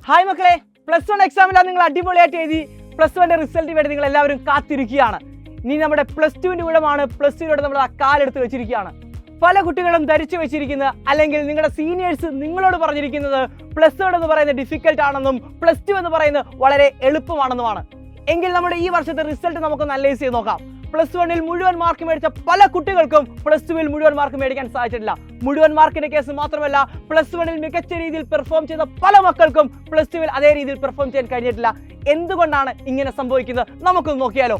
Hi മക്കളെ, plus one എക്സാമിലാണ് നിങ്ങൾ അടിപൊളിയായിട്ട് എഴുതി പ്ലസ് വണ്ണിന്റെ റിസൾട്ട് വേണ്ടി നിങ്ങൾ എല്ലാവരും കാത്തിരിക്കുകയാണ്. ഇനി നമ്മുടെ പ്ലസ് ടുവിന്റെ വിടമാണ്. പ്ലസ് ടുവിലൂടെ നമ്മൾ ആ കാലെടുത്ത് വെച്ചിരിക്കുകയാണ്. പല കുട്ടികളും ധരിച്ചു വെച്ചിരിക്കുന്നത്, അല്ലെങ്കിൽ നിങ്ങളുടെ സീനിയേഴ്സ് നിങ്ങളോട് പറഞ്ഞിരിക്കുന്നത് പ്ലസ് വൺ എന്ന് പറയുന്നത് ഡിഫിക്കൽട്ട് ആണെന്നും പ്ലസ് ടു എന്ന് പറയുന്നത് വളരെ എളുപ്പമാണെന്നുമാണ്. എങ്കിൽ നമ്മുടെ ഈ വർഷത്തെ റിസൾട്ട് നമുക്ക് അനലൈസ് ചെയ്ത് നോക്കാം. പ്ലസ് വണ്ണിൽ മുഴുവൻ മാർക്ക് മേടിച്ച പല കുട്ടികൾക്കും പ്ലസ് ടുവിൽ മുഴുവൻ മാർക്ക് മേടിക്കാൻ സാധിച്ചിട്ടില്ല. മുഴുവൻ മാർക്കിന്റെ കേസ് മാത്രമല്ല, പ്ലസ് വണ്ണിൽ മികച്ച രീതിയിൽ പെർഫോം ചെയ്ത പല മക്കൾക്കും പ്ലസ് ടുവിൽ അതേ രീതിയിൽ പെർഫോം ചെയ്യാൻ കഴിഞ്ഞിട്ടില്ല. എന്തുകൊണ്ടാണ് ഇങ്ങനെ സംഭവിക്കുന്നത് നമുക്കൊന്ന് നോക്കിയാലോ.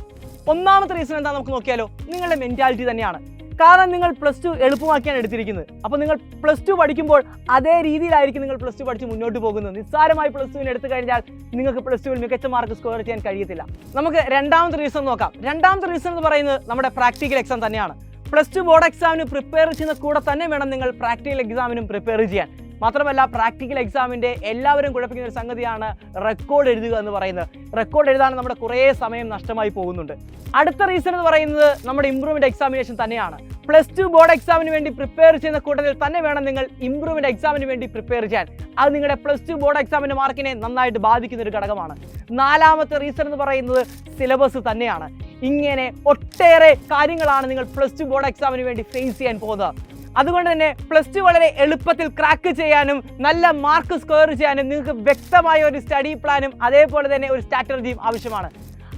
ഒന്നാമത്തെ റീസൺ എന്താ നമുക്ക് നോക്കിയാലോ. നിങ്ങളുടെ മെന്റാലിറ്റി തന്നെയാണ്. കാരണം നിങ്ങൾ പ്ലസ് ടു എളുപ്പമാക്കിയാണ് എടുത്തിരിക്കുന്നത്. അപ്പോൾ നിങ്ങൾ പ്ലസ് ടു പഠിക്കുമ്പോൾ അതേ രീതിയിലായിരിക്കും നിങ്ങൾ പ്ലസ് ടു പഠിച്ച് മുന്നോട്ട് പോകുന്നത്. നിസ്സാരമായി പ്ലസ് ടുവിന് എടുത്തു കഴിഞ്ഞാൽ നിങ്ങൾക്ക് പ്ലസ് ടുവിൽ മികച്ച മാർക്ക് സ്കോർ ചെയ്യാൻ കഴിയത്തില്ല. നമുക്ക് രണ്ടാമത്തെ റീസൺ നോക്കാം. രണ്ടാമത്തെ റീസൺ എന്ന് പറയുന്നത് നമ്മുടെ പ്രാക്ടിക്കൽ എക്സാം തന്നെയാണ്. പ്ലസ് ടു ബോർഡ് എക്സാമിന് പ്രിപ്പയർ ചെയ്യുന്ന കൂടെ തന്നെ വേണം നിങ്ങൾ പ്രാക്ടിക്കൽ എക്സാമിനും പ്രിപ്പയർ ചെയ്യാൻ. മാത്രമല്ല, പ്രാക്ടിക്കൽ എക്സാമിൻ്റെ എല്ലാവരും കുഴപ്പിക്കുന്ന ഒരു സംഗതിയാണ് റെക്കോർഡ് എഴുതുക എന്ന് പറയുന്നത്. റെക്കോർഡ് എഴുതാൻ നമ്മുടെ കുറേ സമയം നഷ്ടമായി പോകുന്നുണ്ട്. അടുത്ത റീസൺ എന്ന് പറയുന്നത് നമ്മുടെ ഇംപ്രൂവ്മെന്റ് എക്സാമിനേഷൻ തന്നെയാണ്. പ്ലസ് ടു ബോർഡ് എക്സാമിന് വേണ്ടി പ്രിപ്പയർ ചെയ്യുന്ന കൂട്ടത്തിൽ തന്നെ വേണം നിങ്ങൾ ഇംപ്രൂവ്മെന്റ് എക്സാമിന് വേണ്ടി പ്രിപ്പയർ ചെയ്യാൻ. അത് നിങ്ങളുടെ പ്ലസ് ടു ബോർഡ് എക്സാമിന്റെ മാർക്കിനെ നന്നായിട്ട് ബാധിക്കുന്ന ഒരു ഘടകമാണ്. നാലാമത്തെ റീസൺ എന്ന് പറയുന്നത് സിലബസ് തന്നെയാണ്. ഇങ്ങനെ ഒട്ടേറെ കാര്യങ്ങളാണ് നിങ്ങൾ പ്ലസ് ടു ബോർഡ് എക്സാമിന് വേണ്ടി ഫേസ് ചെയ്യാൻ പോകുന്നത്. അതുകൊണ്ട് തന്നെ പ്ലസ് ടു വളരെ എളുപ്പത്തിൽ ക്രാക്ക് ചെയ്യാനും നല്ല മാർക്ക് സ്കോർ ചെയ്യാനും നിങ്ങൾക്ക് വ്യക്തമായ ഒരു സ്റ്റഡി പ്ലാനും അതേപോലെ തന്നെ ഒരു സ്ട്രാറ്റജിയും ആവശ്യമാണ്.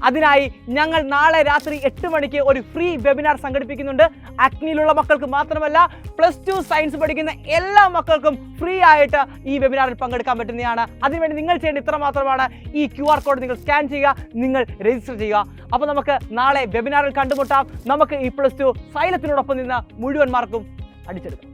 അതിനായി ഞങ്ങൾ നാളെ രാത്രി 8 മണിക്ക് ഒരു ഫ്രീ വെബിനാർ സംഘടിപ്പിക്കുന്നുണ്ട്. അഗ്നിയിലുള്ള മക്കൾക്ക് മാത്രമല്ല, പ്ലസ് ടു സയൻസ് പഠിക്കുന്ന എല്ലാ മക്കൾക്കും ഫ്രീ ആയിട്ട് ഈ വെബിനാറിൽ പങ്കെടുക്കാൻ പറ്റുന്നതാണ്. അതിനുവേണ്ടി നിങ്ങൾ ചെയ്യേണ്ട ഇത്ര മാത്രമാണ്. ഈ QR കോഡ് നിങ്ങൾ സ്കാൻ ചെയ്യുക, നിങ്ങൾ രജിസ്റ്റർ ചെയ്യുക. അപ്പോൾ നമുക്ക് നാളെ വെബിനാറിൽ കണ്ടുമുട്ടാം. നമുക്ക് ഈ പ്ലസ് ടു സൈലത്തിനോടൊപ്പം നിന്ന് മുഴുവൻ മാർക്കും അടിച്ചെടുക്കാം.